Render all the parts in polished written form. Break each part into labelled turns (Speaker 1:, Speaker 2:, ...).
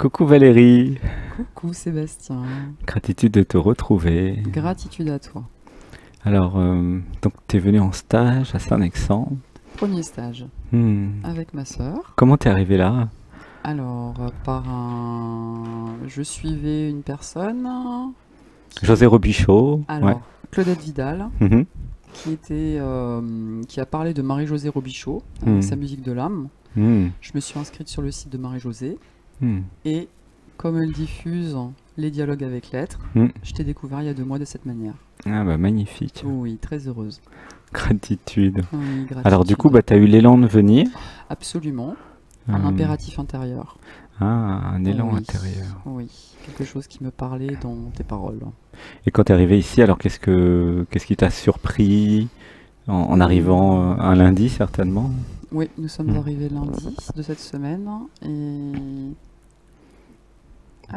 Speaker 1: Coucou Valérie,
Speaker 2: Coucou Sébastien,
Speaker 1: gratitude de te retrouver.
Speaker 2: gratitude à toi.
Speaker 1: Alors, donc tu es venu en stage à Saint-Nexent.
Speaker 2: Premier stage
Speaker 1: Hmm.
Speaker 2: avec ma sœur.
Speaker 1: Comment t'es arrivé là?
Speaker 2: Alors, je suivais une personne
Speaker 1: José Robichaud. Ouais.
Speaker 2: alors Claudette Vidal,
Speaker 1: Mhm.
Speaker 2: qui a parlé de Marie-Josée Robichaud
Speaker 1: Hmm.
Speaker 2: avec sa musique de l'âme.
Speaker 1: Hmm.
Speaker 2: Je me suis inscrite sur le site de Marie-Josée
Speaker 1: Hmm.
Speaker 2: et comme elle diffuse les dialogues avec lettres,
Speaker 1: Hmm.
Speaker 2: je t'ai découvert il y a 2 mois de cette manière.
Speaker 1: Ah bah magnifique,
Speaker 2: Oui, très heureuse.
Speaker 1: gratitude.
Speaker 2: Oui,
Speaker 1: Alors du coup,
Speaker 2: gratitude.
Speaker 1: tu as eu l'élan de venir.
Speaker 2: Absolument, un
Speaker 1: Euh,
Speaker 2: impératif intérieur.
Speaker 1: ah, un élan
Speaker 2: Oui,
Speaker 1: intérieur.
Speaker 2: oui, quelque chose qui me parlait dans tes paroles.
Speaker 1: Et quand tu es arrivé ici, alors qu'est-ce qui t'a surpris en arrivant un lundi certainement?
Speaker 2: Oui, nous sommes
Speaker 1: Hmm.
Speaker 2: arrivés lundi de cette semaine et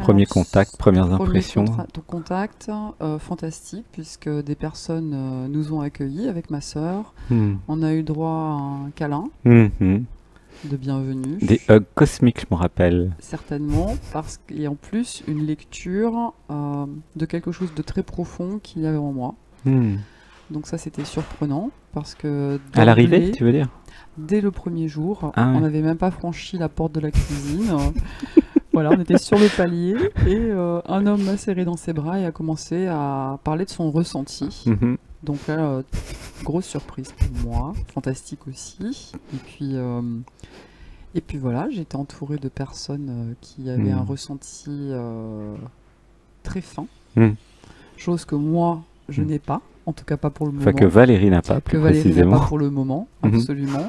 Speaker 1: Premier
Speaker 2: alors,
Speaker 1: contact, premières
Speaker 2: premier
Speaker 1: impressions.
Speaker 2: contact, fantastique puisque des personnes nous ont accueillis avec ma sœur.
Speaker 1: Hmm.
Speaker 2: On a eu droit à un câlin
Speaker 1: Mhm.
Speaker 2: de bienvenue,
Speaker 1: Des hugs cosmiques, je me rappelle.
Speaker 2: certainement, et en plus une lecture de quelque chose de très profond qu'il y avait en moi.
Speaker 1: Hmm.
Speaker 2: Donc ça c'était surprenant parce que
Speaker 1: À l'arrivée,
Speaker 2: d'emblée,
Speaker 1: tu veux dire?
Speaker 2: dès le premier jour,
Speaker 1: Ah
Speaker 2: on
Speaker 1: ouais.
Speaker 2: n'avait même pas franchi la porte de la cuisine. Voilà, on était sur le palier et un homme m'a serré dans ses bras et a commencé à parler de son ressenti.
Speaker 1: Mhm.
Speaker 2: Donc là, grosse surprise pour moi, fantastique aussi. Et puis voilà, j'étais entourée de personnes qui avaient un ressenti très fin,
Speaker 1: Hmm.
Speaker 2: chose que moi, je
Speaker 1: Mm.
Speaker 2: n'ai pas, en tout cas pas pour le
Speaker 1: Enfin, que
Speaker 2: moment.
Speaker 1: Valérie n'a pas,
Speaker 2: Que
Speaker 1: plus
Speaker 2: Valérie n'a
Speaker 1: précisément.
Speaker 2: pas pour le moment,
Speaker 1: Mhm.
Speaker 2: absolument.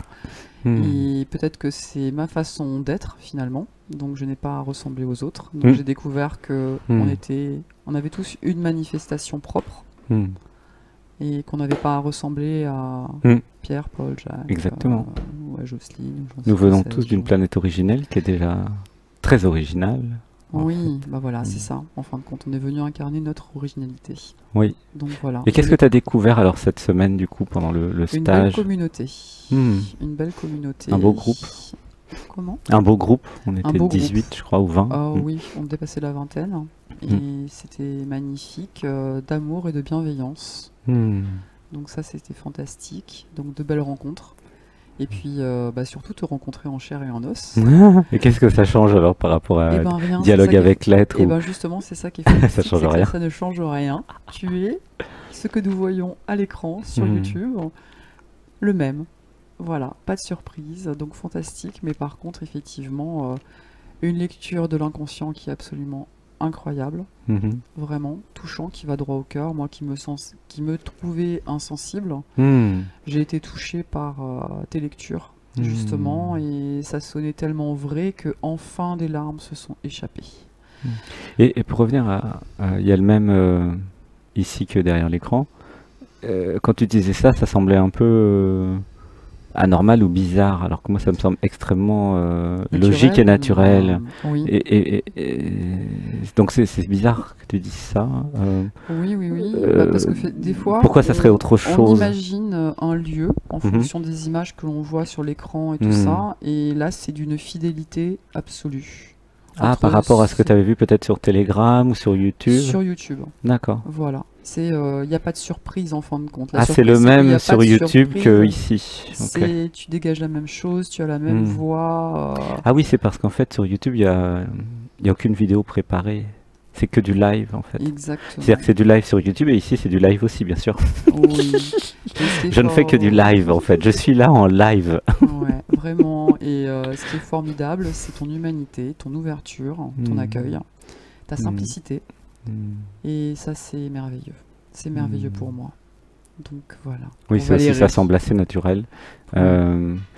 Speaker 1: Hmm.
Speaker 2: Et peut-être que c'est ma façon d'être finalement, donc je n'ai pas à ressembler aux autres. Donc
Speaker 1: Mm.
Speaker 2: j'ai découvert que
Speaker 1: Mm.
Speaker 2: on avait tous une manifestation propre
Speaker 1: Hmm.
Speaker 2: et qu'on n'avait pas à ressembler à
Speaker 1: Mm.
Speaker 2: Pierre, Paul, Jacques,
Speaker 1: Exactement.
Speaker 2: ou à Jocelyne. Ou
Speaker 1: Nous venons tous
Speaker 2: sais-je.
Speaker 1: d'une planète originelle qui est déjà très originale. en
Speaker 2: Oui, bah voilà,
Speaker 1: Mm.
Speaker 2: c'est ça. En fin de compte, on est venu incarner notre originalité.
Speaker 1: Oui.
Speaker 2: Donc voilà.
Speaker 1: Et qu'est-ce que tu as découvert alors cette semaine, du coup, pendant le
Speaker 2: Une belle
Speaker 1: stage?
Speaker 2: communauté.
Speaker 1: Hmm.
Speaker 2: Une belle communauté.
Speaker 1: Un beau groupe.
Speaker 2: Comment?
Speaker 1: Un beau groupe. On
Speaker 2: Un
Speaker 1: était
Speaker 2: beau
Speaker 1: 18,
Speaker 2: groupe.
Speaker 1: je crois, ou 20.
Speaker 2: Oh
Speaker 1: Hmm.
Speaker 2: oui, on dépassait la vingtaine et c'était magnifique, d'amour et de bienveillance.
Speaker 1: Hmm.
Speaker 2: Donc ça, c'était fantastique. Donc de belles rencontres. Et puis bah, surtout te rencontrer en chair et en os.
Speaker 1: Et qu'est-ce que ça change alors par rapport à
Speaker 2: Et ben rien, c'est
Speaker 1: dialogue
Speaker 2: ça qui est...
Speaker 1: avec lettres
Speaker 2: Et
Speaker 1: ou...
Speaker 2: ben justement, c'est ça qui est fantastique,
Speaker 1: Ça change
Speaker 2: c'est que
Speaker 1: rien.
Speaker 2: ça ne change rien. Tu es ce que nous voyons à l'écran sur
Speaker 1: Hmm.
Speaker 2: YouTube, le même. Voilà, pas de surprise, donc fantastique. Mais par contre, effectivement, une lecture de l'inconscient qui est absolument incroyable.
Speaker 1: Mhm.
Speaker 2: Vraiment touchant, qui va droit au cœur. Moi qui me trouvais insensible,
Speaker 1: Hmm.
Speaker 2: j'ai été touchée par tes lectures,
Speaker 1: Hmm.
Speaker 2: justement, et ça sonnait tellement vrai que enfin des larmes se sont échappées.
Speaker 1: Et pour revenir il y a le même ici que derrière l'écran. Quand tu disais ça, ça semblait un peu anormal ou bizarre, alors que moi ça me semble extrêmement logique et naturel.
Speaker 2: Oui,
Speaker 1: Et donc c'est bizarre que tu dises ça.
Speaker 2: oui, oui, oui.
Speaker 1: Euh,
Speaker 2: Bah, parce que des fois,
Speaker 1: pourquoi ça serait autre
Speaker 2: on
Speaker 1: chose?
Speaker 2: imagine un lieu en fonction des images que l'on voit sur l'écran et tout ça, et là c'est d'une fidélité absolue.
Speaker 1: Ah,
Speaker 2: Entre
Speaker 1: par rapport à ce que tu avais vu peut-être sur Telegram ou sur YouTube?
Speaker 2: sur YouTube.
Speaker 1: D'accord.
Speaker 2: Voilà. Il n'y a pas de surprise en fin de compte. La
Speaker 1: Ah, c'est le
Speaker 2: surprise, c'est qu'il y
Speaker 1: même
Speaker 2: a pas
Speaker 1: sur
Speaker 2: de
Speaker 1: YouTube que
Speaker 2: surprise.
Speaker 1: ici. Ok.
Speaker 2: Tu dégages la même chose, tu as la même voix.
Speaker 1: Ah oui, c'est parce qu'en fait sur YouTube il y a aucune vidéo préparée. C'est que du live en fait.
Speaker 2: Exactement.
Speaker 1: C'est-à-dire que c'est du live sur YouTube et ici c'est du live aussi bien sûr.
Speaker 2: Oui. Et ce qui est
Speaker 1: Je ne fais que du live en fait. Je suis là en live.
Speaker 2: Ouais, vraiment. Et ce qui est formidable, c'est ton humanité, ton ouverture, ton accueil, ta simplicité. Et ça, c'est merveilleux. C'est merveilleux pour moi. Donc voilà.
Speaker 1: Oui,
Speaker 2: Pour
Speaker 1: ça aussi
Speaker 2: Valérie.
Speaker 1: ça semble assez naturel.
Speaker 2: Oui.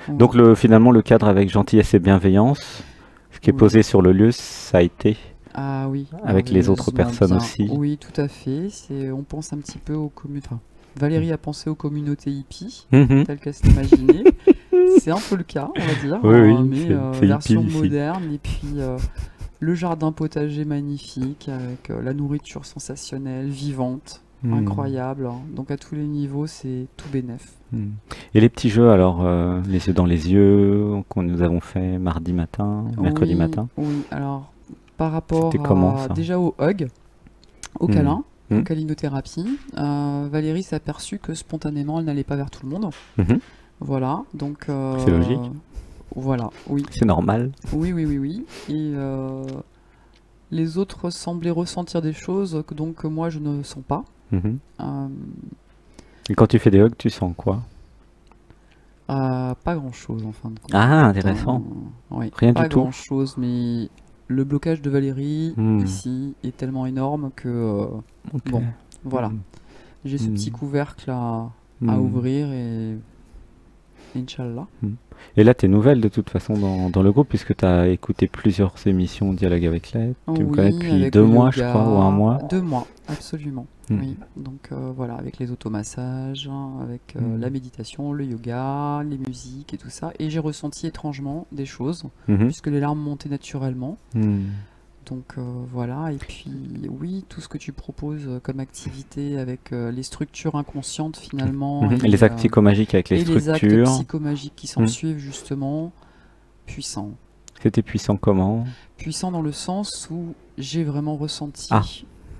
Speaker 1: Donc finalement le cadre avec gentillesse et bienveillance, ce qui est
Speaker 2: Oui.
Speaker 1: posé sur le lieu, ça a été
Speaker 2: Ah oui.
Speaker 1: avec les autres
Speaker 2: merveilleusement
Speaker 1: personnes
Speaker 2: bien.
Speaker 1: aussi.
Speaker 2: Oui, tout à fait. On pense un petit peu aux communautés. Enfin, Valérie a pensé aux communautés hippies,
Speaker 1: Mhm.
Speaker 2: telles qu'elles s'imaginaient. C'est un peu le cas, on va dire.
Speaker 1: Oui, oui,
Speaker 2: mais
Speaker 1: c'est
Speaker 2: version
Speaker 1: hippie ici.
Speaker 2: moderne. Et puis le jardin potager magnifique, avec la nourriture sensationnelle, vivante, incroyable. Hein. Donc à tous les niveaux, c'est tout bénef.
Speaker 1: Et les petits jeux alors, les yeux dans les yeux, que nous avons fait mardi matin, mercredi
Speaker 2: Oui,
Speaker 1: matin.
Speaker 2: oui, alors par rapport
Speaker 1: C'était comment ça?
Speaker 2: déjà au hug, au
Speaker 1: Hmm.
Speaker 2: câlin,
Speaker 1: Hmm.
Speaker 2: aux câlinothérapie, Valérie s'est aperçue que spontanément elle n'allait pas vers tout le monde.
Speaker 1: Mhm.
Speaker 2: Voilà, donc
Speaker 1: C'est logique.
Speaker 2: voilà, oui,
Speaker 1: C'est normal.
Speaker 2: oui, oui, oui, oui. Et les autres semblaient ressentir des choses que moi je ne sens pas.
Speaker 1: Mhm.
Speaker 2: Euh,
Speaker 1: Et quand tu fais des hugs, tu sens quoi?
Speaker 2: Pas grand-chose en fin de compte.
Speaker 1: Ah, intéressant.
Speaker 2: Oui,
Speaker 1: Rien
Speaker 2: pas
Speaker 1: du tout.
Speaker 2: grand-chose, mais le blocage de Valérie
Speaker 1: Hmm.
Speaker 2: ici est tellement énorme que
Speaker 1: Ok.
Speaker 2: bon, voilà,
Speaker 1: Hmm.
Speaker 2: j'ai ce petit couvercle à
Speaker 1: Hmm.
Speaker 2: ouvrir et Inch'Allah.
Speaker 1: Et là, tu es nouvelle de toute façon dans le groupe, puisque tu as écouté plusieurs émissions Dialogue avec l'aide. Tu me connais
Speaker 2: Oui,
Speaker 1: depuis
Speaker 2: avec
Speaker 1: 2
Speaker 2: le
Speaker 1: mois, je
Speaker 2: yoga,
Speaker 1: crois, ou 1 mois.
Speaker 2: 2 mois, absolument.
Speaker 1: Hmm.
Speaker 2: Oui, donc voilà, avec les automassages, hein, avec
Speaker 1: Hmm.
Speaker 2: la méditation, le yoga, les musiques et tout ça. Et j'ai ressenti étrangement des choses,
Speaker 1: Mhm.
Speaker 2: puisque les larmes montaient naturellement.
Speaker 1: Hmm.
Speaker 2: Donc voilà, et puis oui, tout ce que tu proposes comme activité avec les structures inconscientes finalement,
Speaker 1: Mhm.
Speaker 2: et,
Speaker 1: Les actes psychomagiques avec les
Speaker 2: et les actes
Speaker 1: structures.
Speaker 2: psychomagiques qui s'en suivent justement, puissant.
Speaker 1: C'était puissant comment?
Speaker 2: Puissant dans le sens où j'ai vraiment ressenti
Speaker 1: Ah.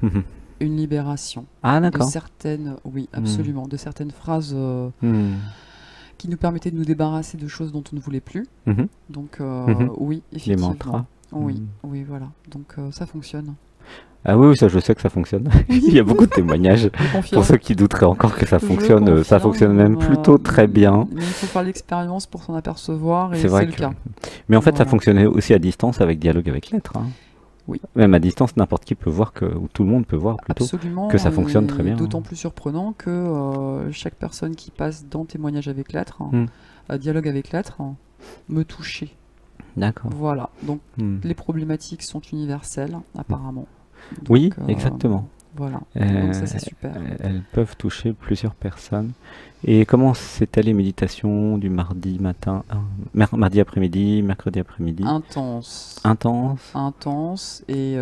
Speaker 1: Mhm.
Speaker 2: une libération
Speaker 1: Ah,
Speaker 2: de
Speaker 1: d'accord.
Speaker 2: certaines, oui, absolument, de certaines phrases
Speaker 1: Hmm.
Speaker 2: qui nous permettaient de nous débarrasser de choses dont on ne voulait plus.
Speaker 1: Mhm.
Speaker 2: Donc
Speaker 1: Mhm.
Speaker 2: oui,
Speaker 1: Les
Speaker 2: effectivement.
Speaker 1: mantras.
Speaker 2: Oui,
Speaker 1: Hmm.
Speaker 2: oui, voilà. Donc ça fonctionne.
Speaker 1: Ah oui, oui, ça je sais que ça fonctionne. Il y a beaucoup de témoignages.
Speaker 2: Je confirme.
Speaker 1: Pour ceux qui douteraient encore que ça
Speaker 2: Je
Speaker 1: fonctionne, ça
Speaker 2: confirme,
Speaker 1: fonctionne même plutôt très bien.
Speaker 2: Mais il faut faire l'expérience pour s'en apercevoir, et
Speaker 1: C'est
Speaker 2: c'est
Speaker 1: vrai
Speaker 2: le
Speaker 1: que-
Speaker 2: cas.
Speaker 1: Mais en fait, ça
Speaker 2: Voilà.
Speaker 1: fonctionnait aussi à distance avec Dialogue avec l'être. Hein.
Speaker 2: Oui.
Speaker 1: Même à distance, n'importe qui peut voir ou tout le monde peut voir plutôt.
Speaker 2: Absolument.
Speaker 1: que ça fonctionne très
Speaker 2: et
Speaker 1: bien.
Speaker 2: D'autant plus surprenant que chaque personne qui passe dans témoignage avec l'être,
Speaker 1: Hmm.
Speaker 2: dialogue avec l'être, me touchait.
Speaker 1: D'accord.
Speaker 2: Voilà. Donc
Speaker 1: Hmm.
Speaker 2: les problématiques sont universelles, apparemment. Donc,
Speaker 1: Oui, exactement.
Speaker 2: Voilà.
Speaker 1: Euh,
Speaker 2: Donc ça c'est super.
Speaker 1: Elles peuvent toucher plusieurs personnes. Et comment c'était les méditations du mardi matin, mardi après-midi, mercredi après-midi?
Speaker 2: Intense.
Speaker 1: Intense.
Speaker 2: Intense et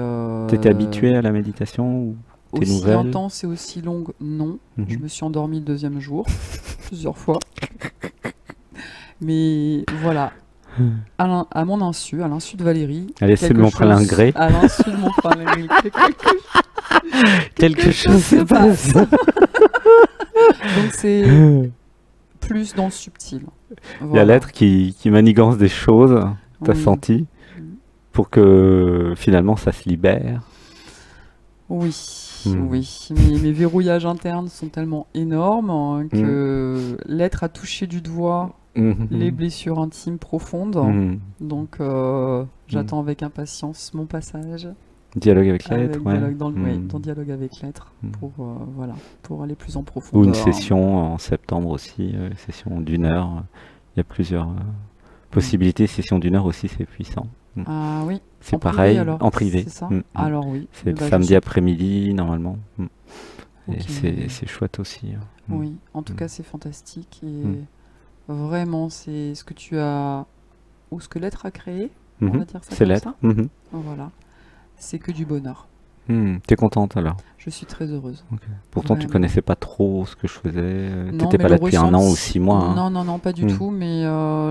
Speaker 1: T'étais habitué à la méditation ou t'es
Speaker 2: aussi
Speaker 1: nouvelle?
Speaker 2: intense et aussi longue, non.
Speaker 1: Mhm.
Speaker 2: Je me suis endormie le deuxième jour, plusieurs fois. Mais voilà, à mon insu, à l'insu de Valérie.
Speaker 1: À l'insu de
Speaker 2: quelque
Speaker 1: mon
Speaker 2: chose-
Speaker 1: palingré.
Speaker 2: À l'insu de mon palingré.
Speaker 1: Quelque chose se passe.
Speaker 2: Donc c'est plus dans le subtil.
Speaker 1: Il y a
Speaker 2: Voilà.
Speaker 1: l'être qui manigance des choses, t'as
Speaker 2: Oui.
Speaker 1: senti,
Speaker 2: Mhm.
Speaker 1: pour que finalement ça se libère.
Speaker 2: Oui,
Speaker 1: Hmm.
Speaker 2: oui. Mes verrouillages internes sont tellement énormes que l'être a touché du doigt
Speaker 1: Mhm.
Speaker 2: les blessures intimes profondes.
Speaker 1: Mhm.
Speaker 2: Donc j'attends avec impatience mon passage
Speaker 1: Dialogue avec
Speaker 2: avec
Speaker 1: l'être, ouais.
Speaker 2: dialogue oui,
Speaker 1: Mhm.
Speaker 2: dans dialogue avec l'être
Speaker 1: Mhm.
Speaker 2: pour voilà, pour aller plus en
Speaker 1: Ou
Speaker 2: profondeur.
Speaker 1: une session en septembre aussi, session d'1 heure. Il y a plusieurs possibilités. Session d'1 heure aussi, c'est puissant.
Speaker 2: Ah oui,
Speaker 1: C'est
Speaker 2: en privé,
Speaker 1: pareil,
Speaker 2: alors,
Speaker 1: en privé.
Speaker 2: c'est ça.
Speaker 1: Mm, mm.
Speaker 2: Alors oui.
Speaker 1: C'est
Speaker 2: Bah, je
Speaker 1: samedi
Speaker 2: suis-
Speaker 1: après-midi normalement. Mm. Et
Speaker 2: Ok.
Speaker 1: c'est chouette aussi. Hein. Mm.
Speaker 2: Oui, en tout
Speaker 1: Mm.
Speaker 2: cas c'est fantastique et
Speaker 1: Mm.
Speaker 2: vraiment c'est ce que tu as ou ce que l'être a créé, on
Speaker 1: Mhm.
Speaker 2: va dire ça
Speaker 1: C'est
Speaker 2: comme
Speaker 1: l'être.
Speaker 2: ça.
Speaker 1: Mhm.
Speaker 2: Voilà, c'est que du bonheur.
Speaker 1: T'es contente alors?
Speaker 2: Je suis très heureuse.
Speaker 1: Pourtant, tu
Speaker 2: Vraiment.
Speaker 1: connaissais pas trop ce que je faisais.
Speaker 2: Non,
Speaker 1: T'étais
Speaker 2: mais
Speaker 1: pas
Speaker 2: le
Speaker 1: là depuis 1 an ou
Speaker 2: ressenti-
Speaker 1: 6 mois. Hein.
Speaker 2: Non, non, non, pas du
Speaker 1: Mm.
Speaker 2: tout. Mais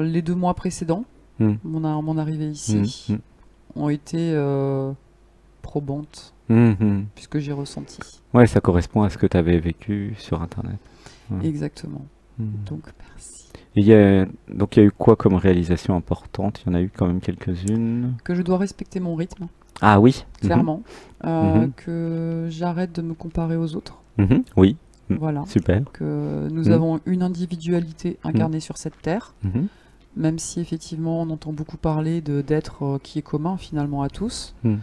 Speaker 2: les 2 mois précédents,
Speaker 1: Mm.
Speaker 2: mon arrivée ici,
Speaker 1: Mm.
Speaker 2: ont été probantes,
Speaker 1: Mhm.
Speaker 2: puisque j'ai ressenti.
Speaker 1: Ouais, ça correspond à ce que tu avais vécu sur Internet. Ouais.
Speaker 2: Exactement.
Speaker 1: Mhm.
Speaker 2: Donc merci.
Speaker 1: Et donc il y a eu quoi comme réalisation importante? Il y en a eu quand même quelques-unes.
Speaker 2: Que je dois respecter mon rythme,
Speaker 1: Ah oui. Mhm.
Speaker 2: clairement.
Speaker 1: Mhm.
Speaker 2: Que j'arrête de me comparer aux autres.
Speaker 1: Mhm. Oui, Mm.
Speaker 2: Voilà.
Speaker 1: super.
Speaker 2: Que nous
Speaker 1: Mhm.
Speaker 2: avons une individualité incarnée sur cette terre,
Speaker 1: Mhm.
Speaker 2: même si effectivement on entend beaucoup parler d'être qui est commun finalement à tous.
Speaker 1: Mm.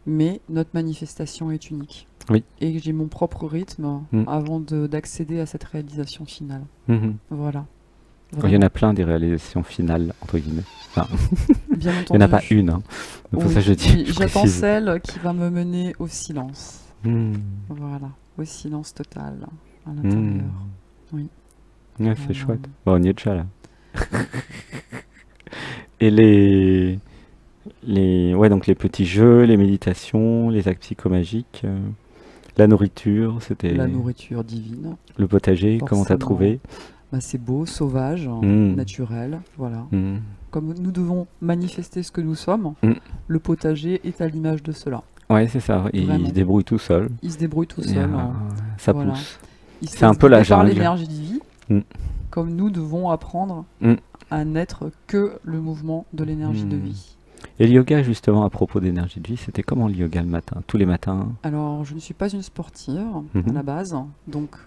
Speaker 2: Mais notre manifestation est unique.
Speaker 1: Oui.
Speaker 2: Et que j'ai mon propre rythme avant d'accéder à cette réalisation finale.
Speaker 1: Mhm.
Speaker 2: Voilà.
Speaker 1: Il y en a plein des réalisations finales, entre guillemets. Enfin,
Speaker 2: Bien
Speaker 1: il n'y en a pas
Speaker 2: entendu.
Speaker 1: une. Hein. Donc, pour
Speaker 2: Oui,
Speaker 1: ça, je dis.
Speaker 2: oui,
Speaker 1: je
Speaker 2: j'attends
Speaker 1: précise.
Speaker 2: celle qui va me mener au silence.
Speaker 1: Mm.
Speaker 2: Voilà. Au silence total à l'intérieur.
Speaker 1: Mm.
Speaker 2: Oui.
Speaker 1: Ouais, c'est
Speaker 2: Voilà.
Speaker 1: chouette. Bon, on y est déjà là. Et les ouais, donc les petits jeux, les méditations, les actes psychomagiques, la nourriture, c'était
Speaker 2: La nourriture divine.
Speaker 1: le potager, comment t'as
Speaker 2: Forcément.
Speaker 1: trouvé?
Speaker 2: Bah, c'est beau, sauvage,
Speaker 1: Mm.
Speaker 2: naturel. Voilà.
Speaker 1: Mm.
Speaker 2: comme nous devons manifester ce que nous sommes, le potager est à l'image de cela.
Speaker 1: Ouais, c'est ça. Il se débrouille tout seul.
Speaker 2: Il se débrouille tout seul.
Speaker 1: Ça pousse.
Speaker 2: C'est un peu la jungle. L'énergie de vie, comme nous devons apprendre à n'être que le mouvement de l'énergie de vie.
Speaker 1: Et le yoga, justement, à propos d'énergie de vie, c'était comment le yoga le matin, tous les matins?
Speaker 2: Alors, je ne suis pas une sportive à la base, donc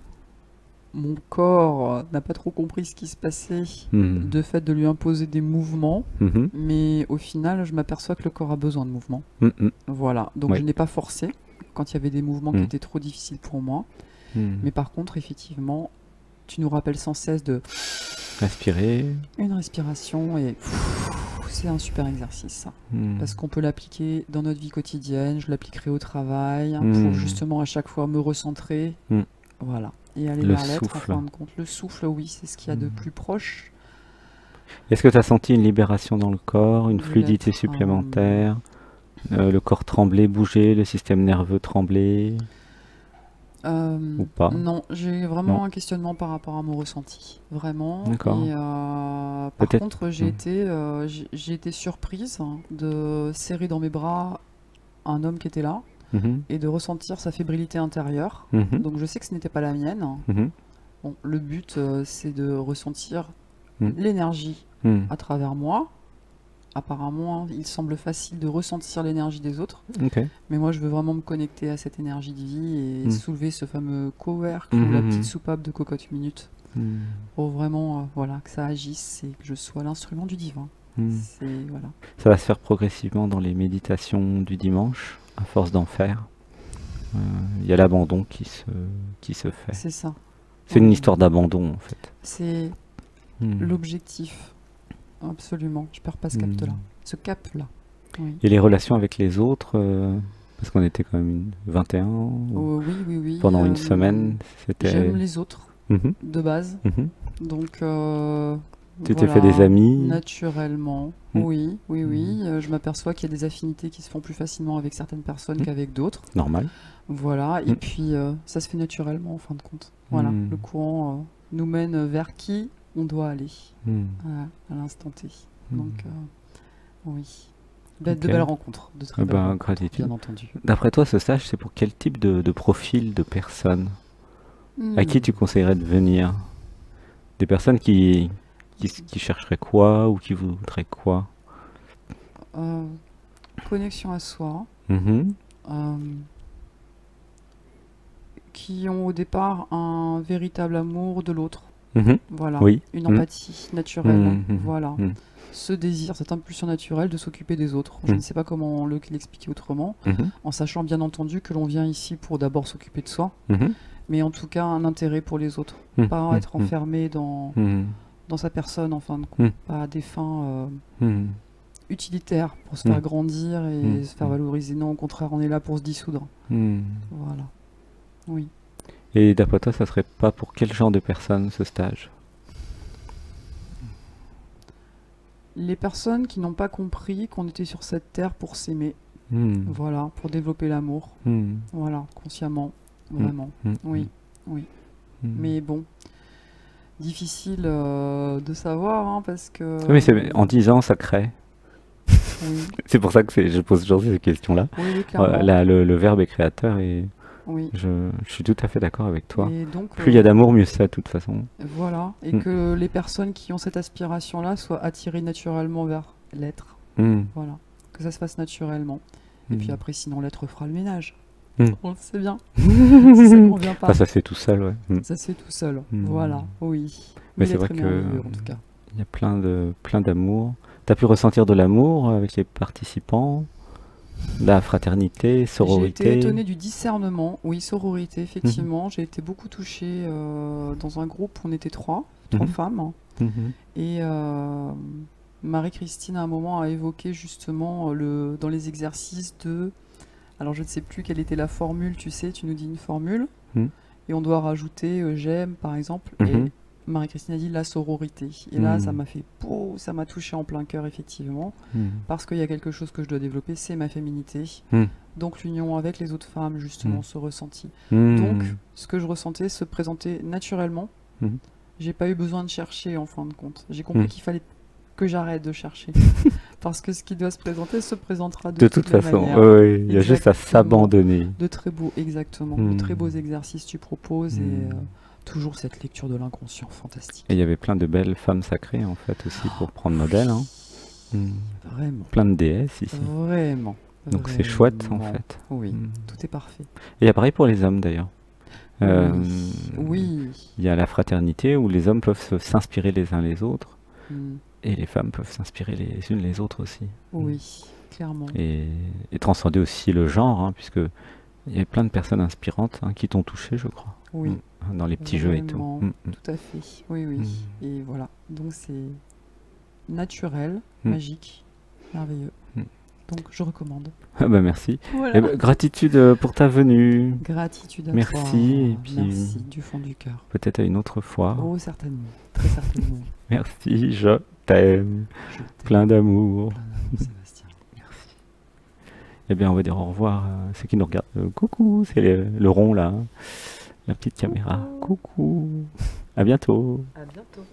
Speaker 2: mon corps n'a pas trop compris ce qui se passait de fait de lui imposer des mouvements, mais au final, je m'aperçois que le corps a besoin de mouvements. Voilà, donc je n'ai pas forcé quand il y avait des mouvements qui étaient trop difficiles pour moi. Mais par contre, effectivement, tu nous rappelles sans cesse de
Speaker 1: respirer.
Speaker 2: Une respiration et c'est un super exercice, ça. Parce qu'on peut l'appliquer dans notre vie quotidienne. Je l'appliquerai au travail pour justement à chaque fois me recentrer. Voilà. Et aller vers l'être, en fin de compte. Le souffle, oui, c'est ce qu'il y a de plus proche.
Speaker 1: Est-ce que tu as senti une libération dans le corps, une fluidité supplémentaire, le corps trembler, bouger, le système nerveux trembler ou pas?
Speaker 2: Non, j'ai vraiment un questionnement par rapport à mon ressenti. Vraiment.
Speaker 1: D'accord.
Speaker 2: Et par contre, j'ai été surprise de serrer dans mes bras un homme qui était là. Et de ressentir sa fébrilité intérieure. Donc je sais que ce n'était pas la mienne. Bon, le but, c'est de ressentir l'énergie à travers moi. Apparemment, il semble facile de ressentir l'énergie des autres. Mais moi, je veux vraiment me connecter à cette énergie de vie et soulever ce fameux couvercle ou la petite soupape de cocotte minute pour vraiment voilà, que ça agisse et que je sois l'instrument du divin. Voilà.
Speaker 1: Ça va se faire progressivement dans les méditations du dimanche. À force d'en faire, il y a l'abandon qui se fait.
Speaker 2: C'est ça.
Speaker 1: C'est une histoire d'abandon, en fait.
Speaker 2: C'est l'objectif. Absolument. Je perds pas ce cap-là. Ce cap-là. Oui.
Speaker 1: Et les relations avec les autres, parce qu'on était quand même 21
Speaker 2: oui.
Speaker 1: Pendant une semaine, c'était...
Speaker 2: J'aime les autres, de base. Donc...
Speaker 1: Tu t'es fait des amis?
Speaker 2: Naturellement, oui. Je m'aperçois qu'il y a des affinités qui se font plus facilement avec certaines personnes qu'avec d'autres.
Speaker 1: Normal.
Speaker 2: Voilà, et puis ça se fait naturellement en fin de compte. Voilà, le courant nous mène vers qui on doit aller à l'instant T. Donc, oui. De belles rencontres, de très belles rencontres,
Speaker 1: gratitude.
Speaker 2: bien entendu.
Speaker 1: D'après toi, ce stage, c'est pour quel type de profil de personnes à qui tu conseillerais de venir? Des personnes qui chercheraient quoi ou qui voudraient quoi?
Speaker 2: Connexion à soi, qui ont au départ un véritable amour de l'autre. Voilà, une empathie naturelle. Voilà, ce désir, cette impulsion naturelle de s'occuper des autres. Je ne sais pas comment l'expliquer autrement, en sachant bien entendu que l'on vient ici pour d'abord s'occuper de soi, mais en tout cas un intérêt pour les autres, pas être enfermé dans sa personne en fin de compte, pas à des fins utilitaires pour se faire grandir et se faire valoriser. Non, au contraire, on est là pour se dissoudre. Voilà. Oui.
Speaker 1: Et d'après toi, ça serait pas pour quel genre de personnes ce stage?
Speaker 2: Les personnes qui n'ont pas compris qu'on était sur cette terre pour s'aimer. Voilà, pour développer l'amour. Voilà, consciemment, vraiment. Oui. Mais bon. Difficile de savoir, parce que...
Speaker 1: Oui, en 10 ans, ça crée. C'est pour ça que je pose toujours ces questions-là. Le verbe est créateur et je suis tout à fait d'accord avec toi. Donc, plus il y a d'amour, mieux c'est de toute façon.
Speaker 2: Voilà, et que les personnes qui ont cette aspiration-là soient attirées naturellement vers l'être. Voilà, que ça se fasse naturellement. Et puis après, sinon, l'être fera le ménage. On le sait bien. Si ça convient pas.
Speaker 1: Ça se fait tout seul, ouais.
Speaker 2: Ça se fait tout seul, voilà, oui.
Speaker 1: Mais c'est vrai que en tout cas. Il y a plein d'amour. T'as pu ressentir de l'amour avec les participants, la fraternité, sororité?
Speaker 2: J'ai été étonnée du discernement. Oui, sororité, effectivement. J'ai été beaucoup touchée dans un groupe où on était trois femmes. Et Marie-Christine, à un moment, a évoqué justement dans les exercices alors je ne sais plus quelle était la formule, tu sais, tu nous dis une formule, et on doit rajouter j'aime, par exemple, et Marie-Christine a dit la sororité. Et là, ça m'a fait ça m'a touché en plein cœur, effectivement, parce qu'il y a quelque chose que je dois développer, c'est ma féminité. Donc l'union avec les autres femmes, justement, se ressentit. Donc, ce que je ressentais se présentait naturellement. J'ai pas eu besoin de chercher, en fin de compte. J'ai compris qu'il fallait que j'arrête de chercher. Parce que ce qui doit se présenter se présentera
Speaker 1: De
Speaker 2: de
Speaker 1: toute
Speaker 2: toutes les
Speaker 1: façon,
Speaker 2: manières.
Speaker 1: oui, il y a juste à
Speaker 2: Exactement.
Speaker 1: s'abandonner.
Speaker 2: De très beaux, exactement, de très beaux exercices tu proposes et toujours cette lecture de l'inconscient fantastique.
Speaker 1: Et il y avait plein de belles femmes sacrées en fait aussi pour prendre modèle. Hein.
Speaker 2: Vraiment.
Speaker 1: Plein de déesses ici.
Speaker 2: Vraiment.
Speaker 1: Donc c'est chouette en fait.
Speaker 2: Oui, tout est parfait.
Speaker 1: Et il y a pareil pour les hommes d'ailleurs.
Speaker 2: Oui.
Speaker 1: Il y a la fraternité où les hommes peuvent s'inspirer les uns les autres et les femmes peuvent s'inspirer les unes les autres aussi.
Speaker 2: Oui, clairement.
Speaker 1: Et transcender aussi le genre, hein, puisque il y a plein de personnes inspirantes qui t'ont touché, je crois.
Speaker 2: Oui.
Speaker 1: Dans les petits jeux et tout.
Speaker 2: Tout à fait. Oui, oui. Et voilà. Donc c'est naturel, magique, merveilleux. Donc je recommande.
Speaker 1: Ah bah merci.
Speaker 2: Voilà.
Speaker 1: Et bah, gratitude pour ta venue.
Speaker 2: Gratitude à
Speaker 1: merci,
Speaker 2: toi.
Speaker 1: Et puis
Speaker 2: merci du fond du cœur.
Speaker 1: Peut-être à une autre fois.
Speaker 2: Oh certainement, très certainement.
Speaker 1: Merci, je t'aime. Plein d'amour.
Speaker 2: Sébastien.
Speaker 1: Merci. Eh bien on va dire au revoir à ceux qui nous regardent. Coucou, c'est le rond là. La petite caméra. Coucou. À bientôt.
Speaker 2: À bientôt.